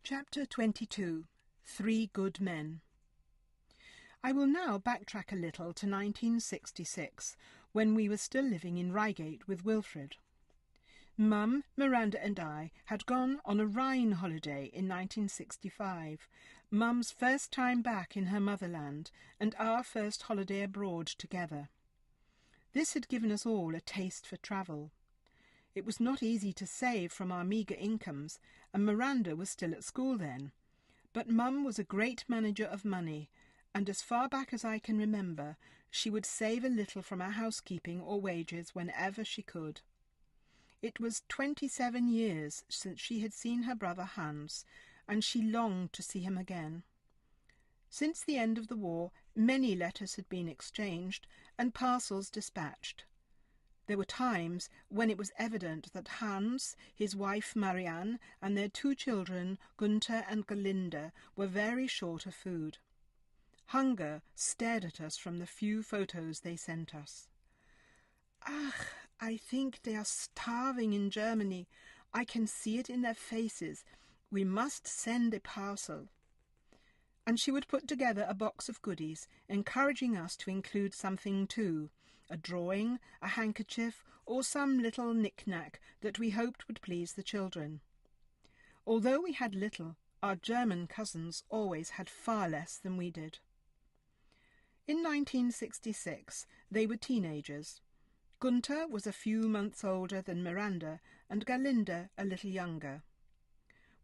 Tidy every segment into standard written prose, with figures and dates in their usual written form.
Chapter 22. 3 Good Men. I will now backtrack a little to 1966, when we were still living in Reigate with Wilfred. Mum, Miranda and I had gone on a Rhine holiday in 1965, Mum's first time back in her motherland and our first holiday abroad together. This had given us all a taste for travel. It was not easy to save from our meagre incomes, and Miranda was still at school then. But Mum was a great manager of money, and as far back as I can remember, she would save a little from our housekeeping or wages whenever she could. It was 27 years since she had seen her brother Hans, and she longed to see him again. Since the end of the war, many letters had been exchanged and parcels dispatched. There were times when it was evident that Hans, his wife Marianne, and their 2 children, Gunther and Galinde, were very short of food. Hunger stared at us from the few photos they sent us. "Ach, I think they are starving in Germany. I can see it in their faces. We must send a parcel." And she would put together a box of goodies, encouraging us to include something too, a drawing, a handkerchief, or some little knick-knack that we hoped would please the children. Although we had little, our German cousins always had far less than we did. In 1966, they were teenagers. Gunther was a few months older than Miranda, and Galinde a little younger.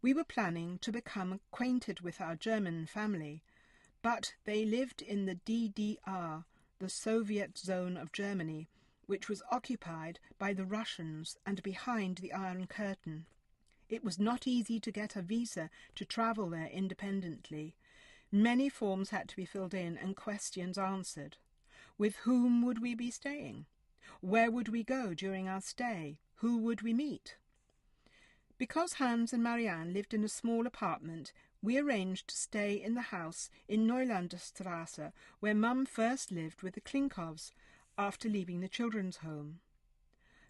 We were planning to become acquainted with our German family, but they lived in the DDR, the Soviet zone of Germany, which was occupied by the Russians and behind the Iron Curtain. It was not easy to get a visa to travel there independently. Many forms had to be filled in and questions answered. With whom would we be staying? Where would we go during our stay? Who would we meet? Because Hans and Marianne lived in a small apartment, we arranged to stay in the house in Neulanderstrasse, where Mum first lived with the Klinkovs after leaving the children's home.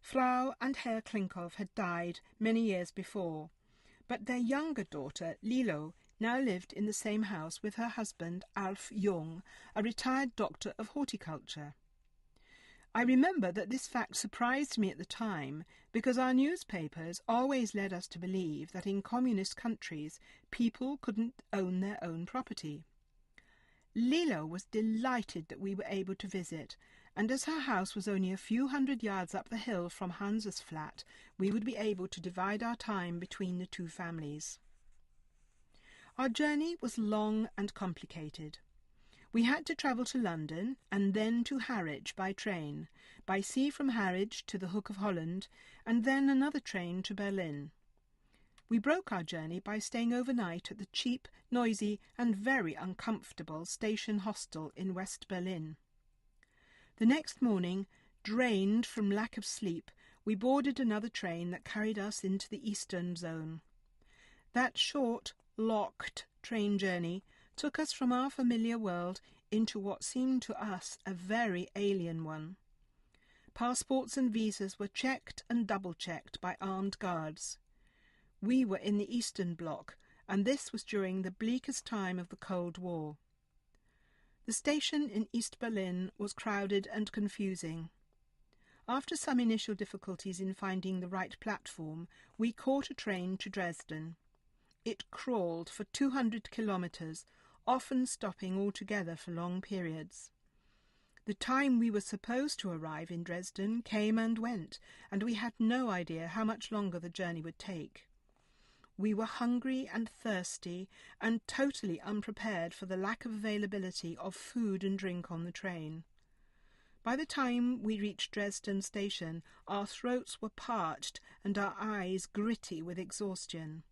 Frau and Herr Klinkov had died many years before, but their younger daughter, Lilo, now lived in the same house with her husband, Alf Jung, a retired doctor of horticulture. I remember that this fact surprised me at the time because our newspapers always led us to believe that in communist countries people couldn't own their own property. Lilo was delighted that we were able to visit, and as her house was only a few hundred yards up the hill from Hans's flat, we would be able to divide our time between the 2 families. Our journey was long and complicated. We had to travel to London and then to Harwich by train, by sea from Harwich to the Hook of Holland, and then another train to Berlin. We broke our journey by staying overnight at the cheap, noisy and very uncomfortable station hostel in West Berlin. The next morning, drained from lack of sleep, we boarded another train that carried us into the Eastern Zone. That short, locked train journey took us from our familiar world into what seemed to us a very alien one. Passports and visas were checked and double-checked by armed guards. We were in the Eastern Bloc, and this was during the bleakest time of the Cold War. The station in East Berlin was crowded and confusing. After some initial difficulties in finding the right platform, we caught a train to Dresden. It crawled for 200 kilometres, often stopping altogether for long periods. The time we were supposed to arrive in Dresden came and went, and we had no idea how much longer the journey would take. We were hungry and thirsty and totally unprepared for the lack of availability of food and drink on the train. By the time we reached Dresden station, our throats were parched and our eyes gritty with exhaustion.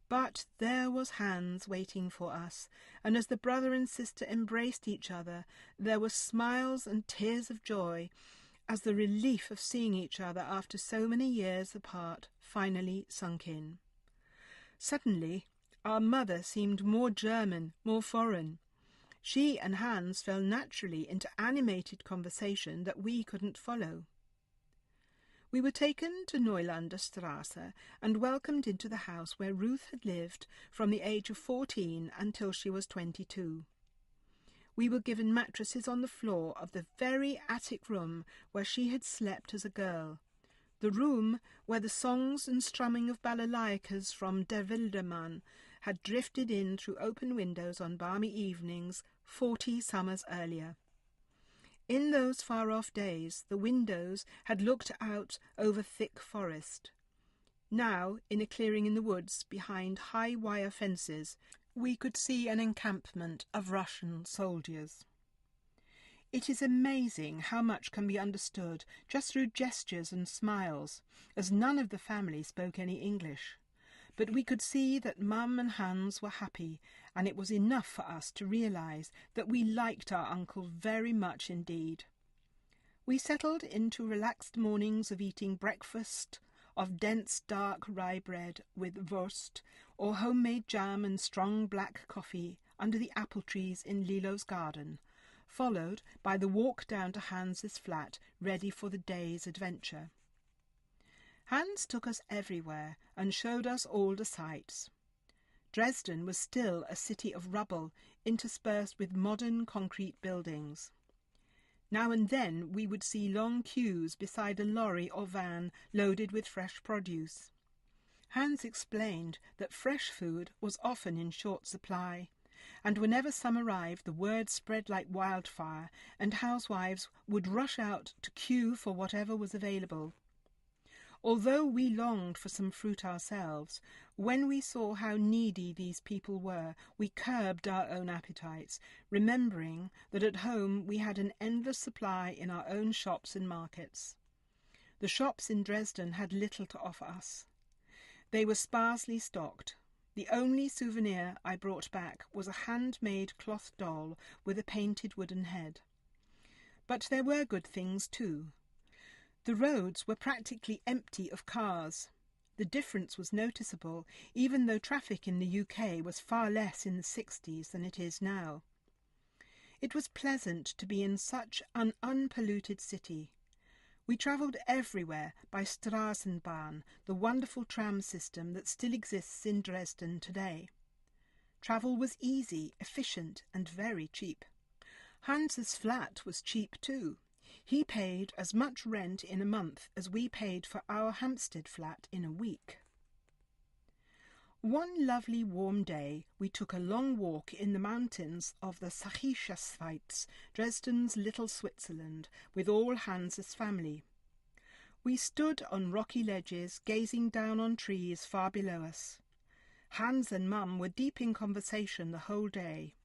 But there was Hans waiting for us, and as the brother and sister embraced each other, there were smiles and tears of joy, as the relief of seeing each other after so many years apart finally sunk in. Suddenly, our mother seemed more German, more foreign. She and Hans fell naturally into animated conversation that we couldn't follow. We were taken to Neulander Strasse and welcomed into the house where Ruth had lived from the age of 14 until she was 22. We were given mattresses on the floor of the very attic room where she had slept as a girl, the room where the songs and strumming of balalaikas from Der Wildermann had drifted in through open windows on balmy evenings 40 summers earlier. In those far-off days, the windows had looked out over thick forest. Now, in a clearing in the woods behind high wire fences, we could see an encampment of Russian soldiers. It is amazing how much can be understood just through gestures and smiles, as none of the family spoke any English. But we could see that Mum and Hans were happy, and it was enough for us to realise that we liked our uncle very much indeed. We settled into relaxed mornings of eating breakfast of dense dark rye bread with wurst, or homemade jam and strong black coffee under the apple trees in Lilo's garden, followed by the walk down to Hans's flat, ready for the day's adventure. Hans took us everywhere and showed us all the sights. Dresden was still a city of rubble, interspersed with modern concrete buildings. Now and then we would see long queues beside a lorry or van loaded with fresh produce. Hans explained that fresh food was often in short supply, and whenever some arrived the word spread like wildfire, and housewives would rush out to queue for whatever was available. Although we longed for some fruit ourselves, when we saw how needy these people were, we curbed our own appetites, remembering that at home we had an endless supply in our own shops and markets. The shops in Dresden had little to offer us. They were sparsely stocked. The only souvenir I brought back was a handmade cloth doll with a painted wooden head. But there were good things too. The roads were practically empty of cars. The difference was noticeable, even though traffic in the UK was far less in the 60s than it is now. It was pleasant to be in such an unpolluted city. We travelled everywhere by Straßenbahn, the wonderful tram system that still exists in Dresden today. Travel was easy, efficient, and very cheap. Hans's flat was cheap too. He paid as much rent in a month as we paid for our Hampstead flat in a week. One lovely warm day we took a long walk in the mountains of the Sächsische Schweiz, Dresden's little Switzerland, with all Hans's family. We stood on rocky ledges, gazing down on trees far below us. Hans and Mum were deep in conversation the whole day.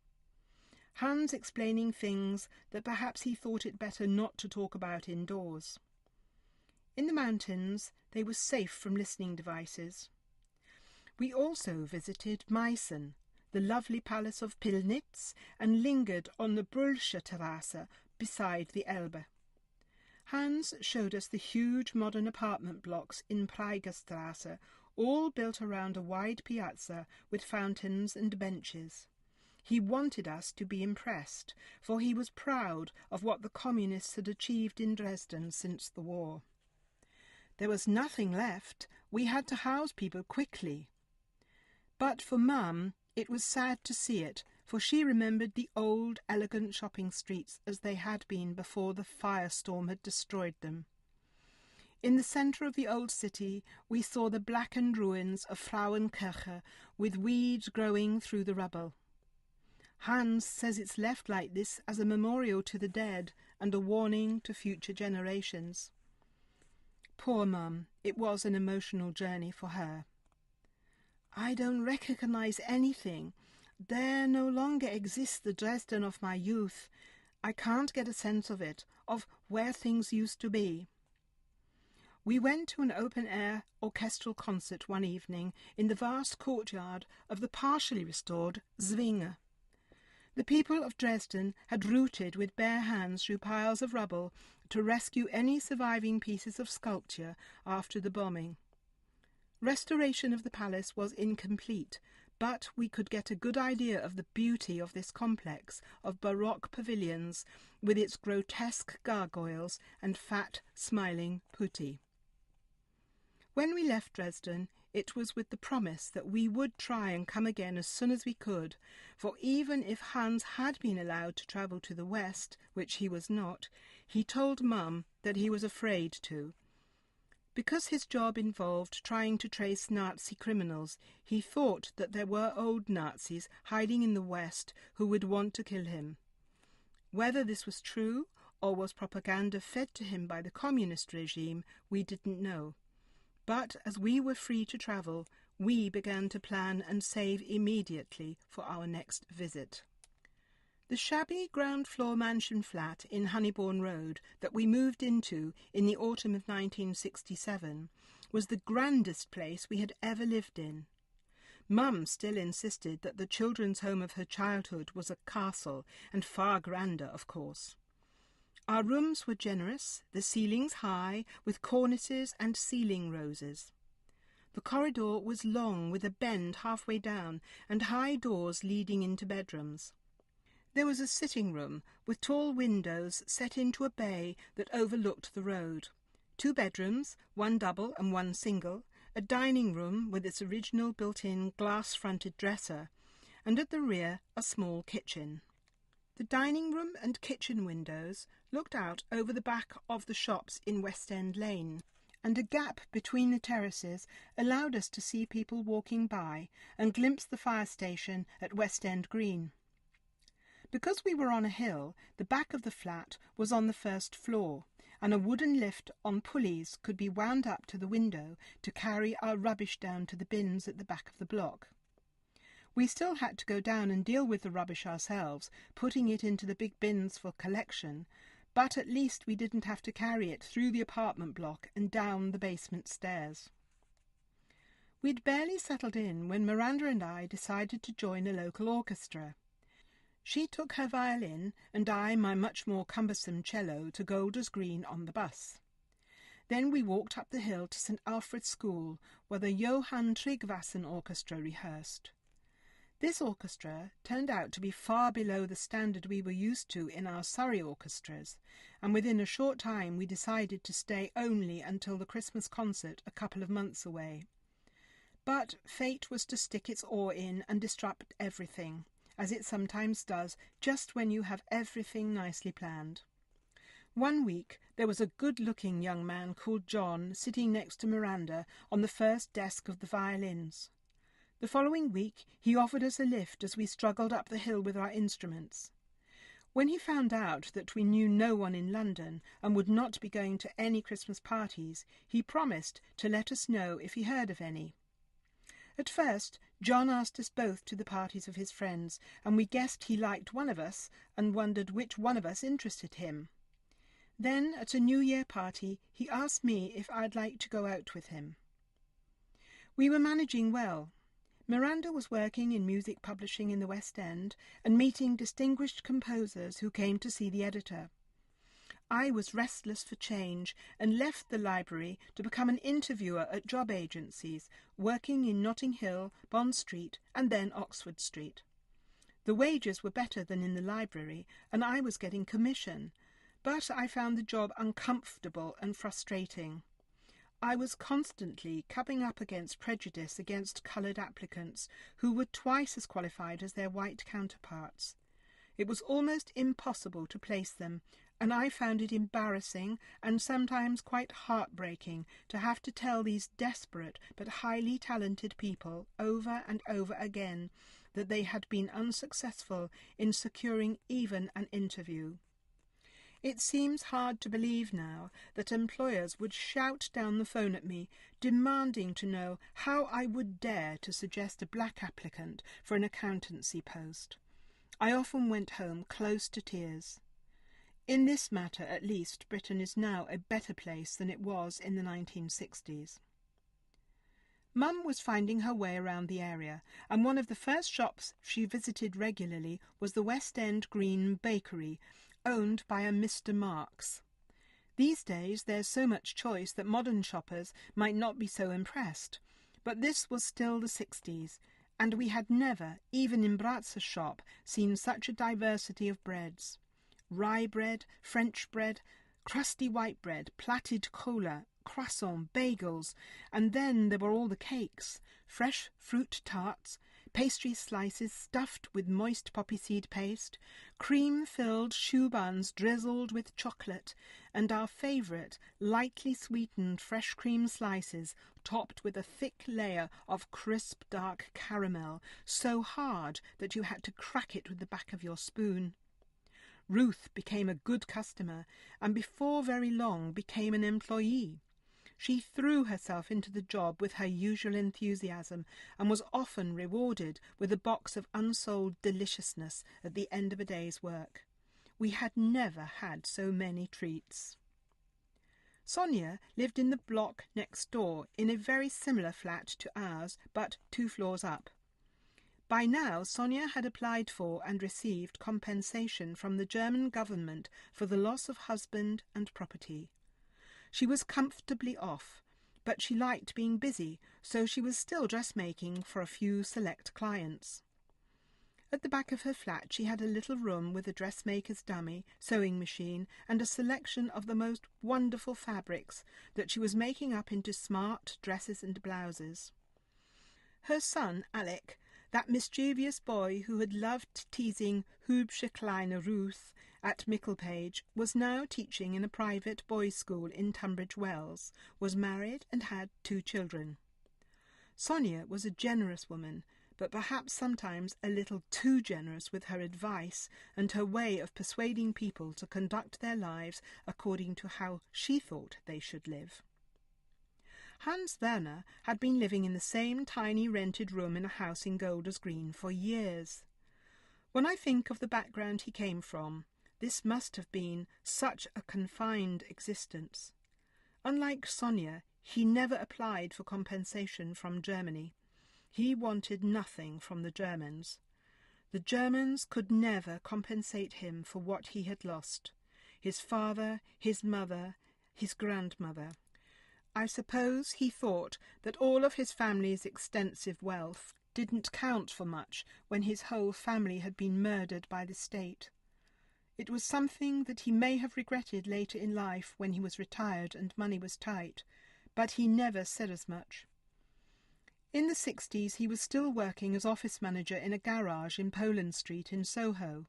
Hans explaining things that perhaps he thought it better not to talk about indoors. In the mountains, they were safe from listening devices. We also visited Meissen, the lovely palace of Pillnitz, and lingered on the Brühlsche Terrasse beside the Elbe. Hans showed us the huge modern apartment blocks in Pragerstrasse, all built around a wide piazza with fountains and benches. He wanted us to be impressed, for he was proud of what the communists had achieved in Dresden since the war. There was nothing left. We had to house people quickly. But for Mum, it was sad to see it, for she remembered the old, elegant shopping streets as they had been before the firestorm had destroyed them. In the centre of the old city, we saw the blackened ruins of Frauenkirche, with weeds growing through the rubble. Hans says it's left like this as a memorial to the dead and a warning to future generations. Poor Mum, it was an emotional journey for her. I don't recognise anything. There no longer exists the Dresden of my youth. I can't get a sense of it, of where things used to be. We went to an open-air orchestral concert one evening in the vast courtyard of the partially restored Zwinge. The people of Dresden had rooted with bare hands through piles of rubble to rescue any surviving pieces of sculpture after the bombing. Restoration of the palace was incomplete, but we could get a good idea of the beauty of this complex of Baroque pavilions with its grotesque gargoyles and fat, smiling putti. When we left Dresden, it was with the promise that we would try and come again as soon as we could, for even if Hans had been allowed to travel to the west, which he was not, he told Mum that he was afraid to. Because his job involved trying to trace Nazi criminals, he thought that there were old Nazis hiding in the West who would want to kill him. Whether this was true or was propaganda fed to him by the communist regime, we didn't know. But as we were free to travel, we began to plan and save immediately for our next visit. The shabby ground-floor mansion flat in Honeybourne Road that we moved into in the autumn of 1967 was the grandest place we had ever lived in. Mum still insisted that the children's home of her childhood was a castle, and far grander, of course. Our rooms were generous, the ceilings high, with cornices and ceiling roses. The corridor was long, with a bend halfway down, and high doors leading into bedrooms. There was a sitting room with tall windows set into a bay that overlooked the road. 2 bedrooms, 1 double and 1 single, a dining room with its original built-in glass-fronted dresser, and at the rear a small kitchen. The dining room and kitchen windows looked out over the back of the shops in West End Lane, and a gap between the terraces allowed us to see people walking by and glimpse the fire station at West End Green. Because we were on a hill, the back of the flat was on the first floor, and a wooden lift on pulleys could be wound up to the window to carry our rubbish down to the bins at the back of the block. We still had to go down and deal with the rubbish ourselves, putting it into the big bins for collection, but at least we didn't have to carry it through the apartment block and down the basement stairs. We'd barely settled in when Miranda and I decided to join a local orchestra. She took her violin and I my much more cumbersome cello to Golders Green on the bus. Then we walked up the hill to St. Alfred's School, where the Johann Tryggvason Orchestra rehearsed. This orchestra turned out to be far below the standard we were used to in our Surrey orchestras, and within a short time we decided to stay only until the Christmas concert a couple of months away. But fate was to stick its oar in and disrupt everything, as it sometimes does, just when you have everything nicely planned. One week there was a good-looking young man called John sitting next to Miranda on the first desk of the violins. The following week he offered us a lift as we struggled up the hill with our instruments. When he found out that we knew no one in London and would not be going to any Christmas parties, he promised to let us know if he heard of any. At first, John asked us both to the parties of his friends, and we guessed he liked one of us and wondered which one of us interested him. Then, at a New Year party, he asked me if I'd like to go out with him. We were managing well. Miranda was working in music publishing in the West End and meeting distinguished composers who came to see the editor. I was restless for change and left the library to become an interviewer at job agencies, working in Notting Hill, Bond Street, and then Oxford Street. The wages were better than in the library, and I was getting commission, but I found the job uncomfortable and frustrating. I was constantly coming up against prejudice against coloured applicants who were twice as qualified as their white counterparts. It was almost impossible to place them, and I found it embarrassing and sometimes quite heartbreaking to have to tell these desperate but highly talented people over and over again that they had been unsuccessful in securing even an interview. It seems hard to believe now that employers would shout down the phone at me, demanding to know how I would dare to suggest a black applicant for an accountancy post. I often went home close to tears. In this matter, at least, Britain is now a better place than it was in the 1960s. Mum was finding her way around the area, and one of the first shops she visited regularly was the West End Green Bakery, owned by a Mr. Marks. These days there's so much choice that modern shoppers might not be so impressed, but this was still the 60s, and we had never, even in Bratz's shop, seen such a diversity of breads. Rye bread, French bread, crusty white bread, platted cola, croissants, bagels, and then there were all the cakes, fresh fruit tarts, pastry slices stuffed with moist poppy seed paste, cream-filled choux buns drizzled with chocolate, and our favourite, lightly sweetened fresh cream slices topped with a thick layer of crisp dark caramel, so hard that you had to crack it with the back of your spoon. Ruth became a good customer, and before very long became an employee. She threw herself into the job with her usual enthusiasm, and was often rewarded with a box of unsold deliciousness at the end of a day's work. We had never had so many treats. Sonia lived in the block next door in a very similar flat to ours, but 2 floors up. By now, Sonia had applied for and received compensation from the German government for the loss of husband and property. She was comfortably off, but she liked being busy, so she was still dressmaking for a few select clients. At the back of her flat she had a little room with a dressmaker's dummy, sewing machine, and a selection of the most wonderful fabrics that she was making up into smart dresses and blouses. Her son, Alec, that mischievous boy who had loved teasing Hübsche kleine Ruth at Micklepage, was now teaching in a private boys' school in Tunbridge Wells, was married and had 2 children. Sonia was a generous woman, but perhaps sometimes a little too generous with her advice and her way of persuading people to conduct their lives according to how she thought they should live. Hans Werner had been living in the same tiny rented room in a house in Golders Green for years. When I think of the background he came from, this must have been such a confined existence. Unlike Sonia, he never applied for compensation from Germany. He wanted nothing from the Germans. The Germans could never compensate him for what he had lost: his father, his mother, his grandmother. I suppose he thought that all of his family's extensive wealth didn't count for much when his whole family had been murdered by the state. It was something that he may have regretted later in life when he was retired and money was tight, but he never said as much. In the 60s he was still working as office manager in a garage in Poland Street in Soho.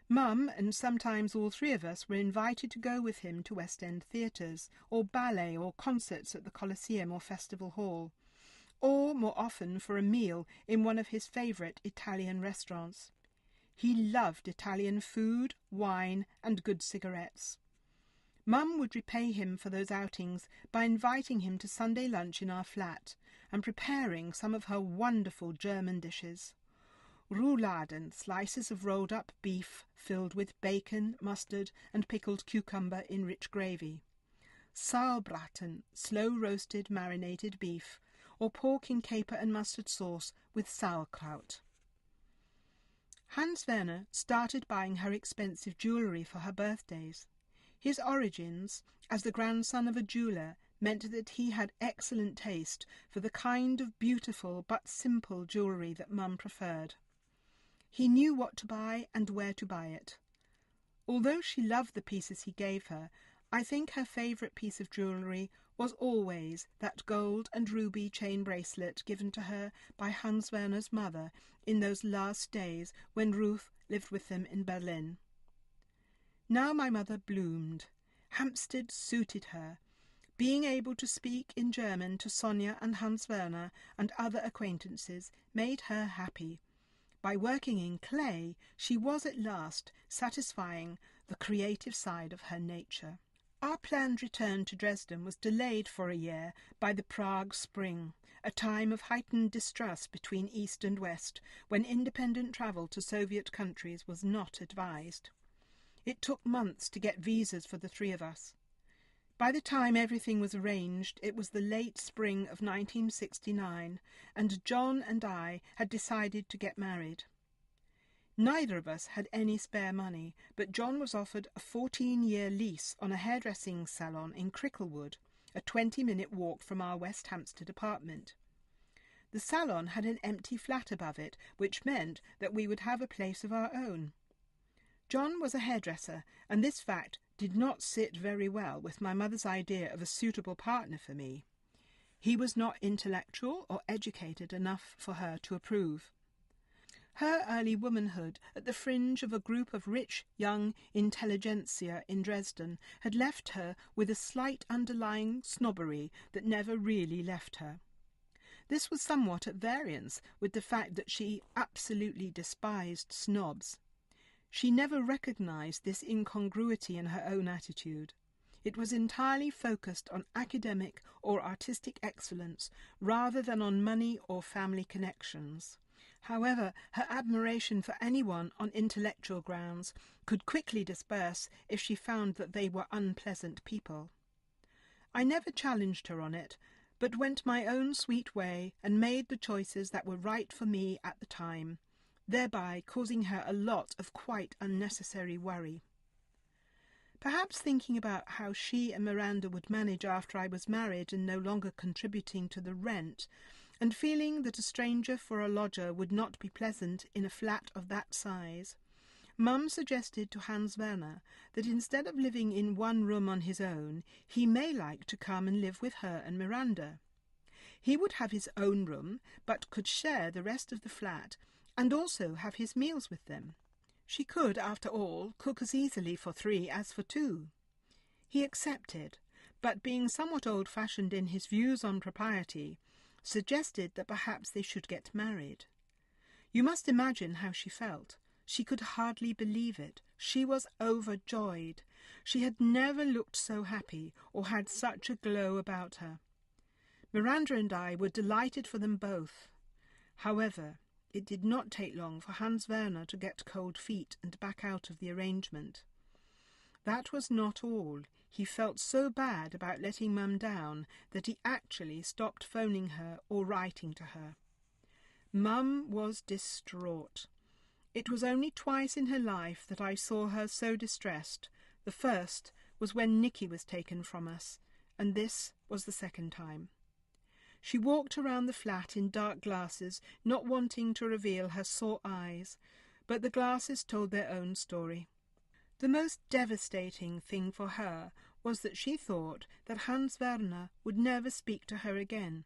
Mum and sometimes all 3 of us were invited to go with him to West End theatres, or ballet or concerts at the Coliseum or Festival Hall, or more often for a meal in one of his favourite Italian restaurants. He loved Italian food, wine, and good cigarettes. Mum would repay him for those outings by inviting him to Sunday lunch in our flat and preparing some of her wonderful German dishes. Rouladen, slices of rolled-up beef filled with bacon, mustard, and pickled cucumber in rich gravy. Sauerbraten, slow-roasted marinated beef, or pork in caper and mustard sauce with sauerkraut. Hans Werner started buying her expensive jewellery for her birthdays. His origins, as the grandson of a jeweller, meant that he had excellent taste for the kind of beautiful but simple jewellery that Mum preferred. He knew what to buy and where to buy it. Although she loved the pieces he gave her, I think her favourite piece of jewellery was always that gold and ruby chain bracelet given to her by Hans Werner's mother in those last days when Ruth lived with them in Berlin. Now my mother bloomed. Hampstead suited her. Being able to speak in German to Sonia and Hans Werner and other acquaintances made her happy. By working in clay, she was at last satisfying the creative side of her nature. Our planned return to Dresden was delayed for a year by the Prague Spring, a time of heightened distrust between East and West, when independent travel to Soviet countries was not advised. It took months to get visas for the 3 of us. By the time everything was arranged, it was the late spring of 1969, and John and I had decided to get married. Neither of us had any spare money, but John was offered a 14-year lease on a hairdressing salon in Cricklewood, a 20-minute walk from our West Hampstead apartment. The salon had an empty flat above it, which meant that we would have a place of our own. John was a hairdresser, and this fact did not sit very well with my mother's idea of a suitable partner for me. He was not intellectual or educated enough for her to approve. Her early womanhood at the fringe of a group of rich young intelligentsia in Dresden had left her with a slight underlying snobbery that never really left her. This was somewhat at variance with the fact that she absolutely despised snobs. She never recognized this incongruity in her own attitude. It was entirely focused on academic or artistic excellence rather than on money or family connections. However, her admiration for anyone on intellectual grounds could quickly disperse if she found that they were unpleasant people. I never challenged her on it, but went my own sweet way and made the choices that were right for me at the time, thereby causing her a lot of quite unnecessary worry. Perhaps thinking about how she and Miranda would manage after I was married and no longer contributing to the rent, and feeling that a stranger for a lodger would not be pleasant in a flat of that size, Mum suggested to Hans Werner that instead of living in one room on his own, he may like to come and live with her and Miranda. He would have his own room, but could share the rest of the flat, and also have his meals with them. She could, after all, cook as easily for 3 as for 2. He accepted, but being somewhat old-fashioned in his views on propriety, suggested that perhaps they should get married. You must imagine how she felt. She could hardly believe it. She was overjoyed. She had never looked so happy or had such a glow about her. Miranda and I were delighted for them both. However, it did not take long for Hans Werner to get cold feet and back out of the arrangement. That was not all. He felt so bad about letting Mum down that he actually stopped phoning her or writing to her. Mum was distraught. It was only twice in her life that I saw her so distressed. The first was when Nicky was taken from us, and this was the second time. She walked around the flat in dark glasses, not wanting to reveal her sore eyes, but the glasses told their own story. The most devastating thing for her was that she thought that Hans Werner would never speak to her again.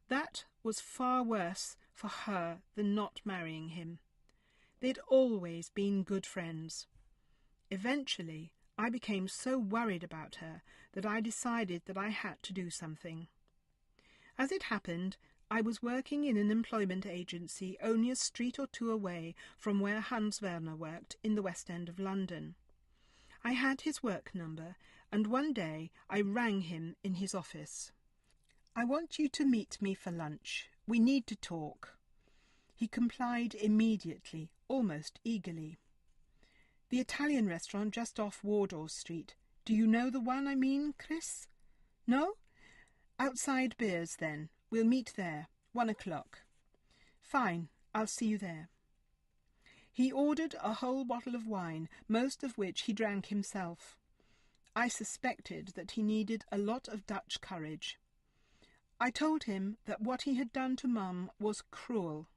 That was far worse for her than not marrying him. They'd always been good friends. Eventually, I became so worried about her that I decided that I had to do something. As it happened, I was working in an employment agency only a street or 2 away from where Hans Werner worked in the West End of London. I had his work number, and one day I rang him in his office. "I want you to meet me for lunch. We need to talk." He complied immediately, almost eagerly. "The Italian restaurant just off Wardour Street. Do you know the one I mean, Chris? No? Outside Beers, then. We'll meet there, 1 o'clock. Fine, I'll see you there." He ordered a whole bottle of wine, most of which he drank himself. I suspected that he needed a lot of Dutch courage. I told him that what he had done to Mum was cruel.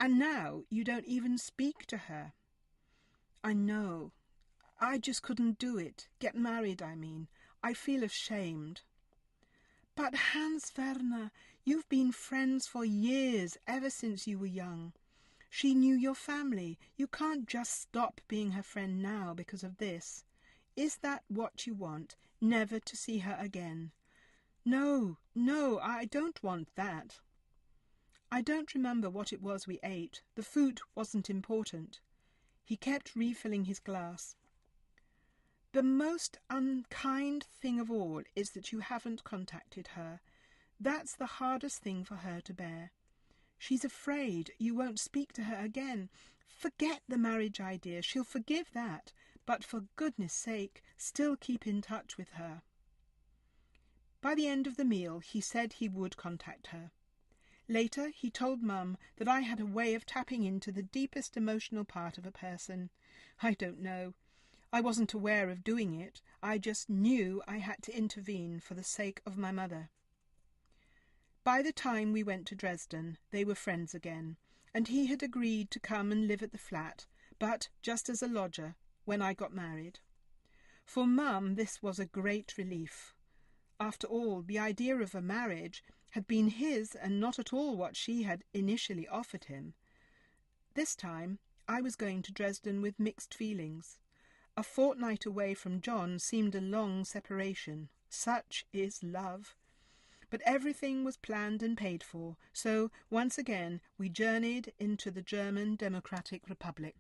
"And now you don't even speak to her." "I know. I just couldn't do it. Get married, I mean. I feel ashamed." "But Hans Werner, you've been friends for years, ever since you were young. She knew your family. You can't just stop being her friend now because of this. Is that what you want, never to see her again?" No, I don't want that." I don't remember what it was we ate. The food wasn't important. He kept refilling his glass. "The most unkind thing of all is that you haven't contacted her. That's the hardest thing for her to bear. She's afraid you won't speak to her again. Forget the marriage idea. She'll forgive that. But for goodness sake, still keep in touch with her." By the end of the meal, he said he would contact her. Later, he told Mum that I had a way of tapping into the deepest emotional part of a person. I don't know. I wasn't aware of doing it. I just knew I had to intervene for the sake of my mother. By the time we went to Dresden, they were friends again, and he had agreed to come and live at the flat, but just as a lodger, when I got married. For Mum, this was a great relief. After all, the idea of a marriage had been his and not at all what she had initially offered him. This time I was going to Dresden with mixed feelings. A fortnight away from John seemed a long separation. Such is love. But everything was planned and paid for, so once again we journeyed into the German Democratic Republic.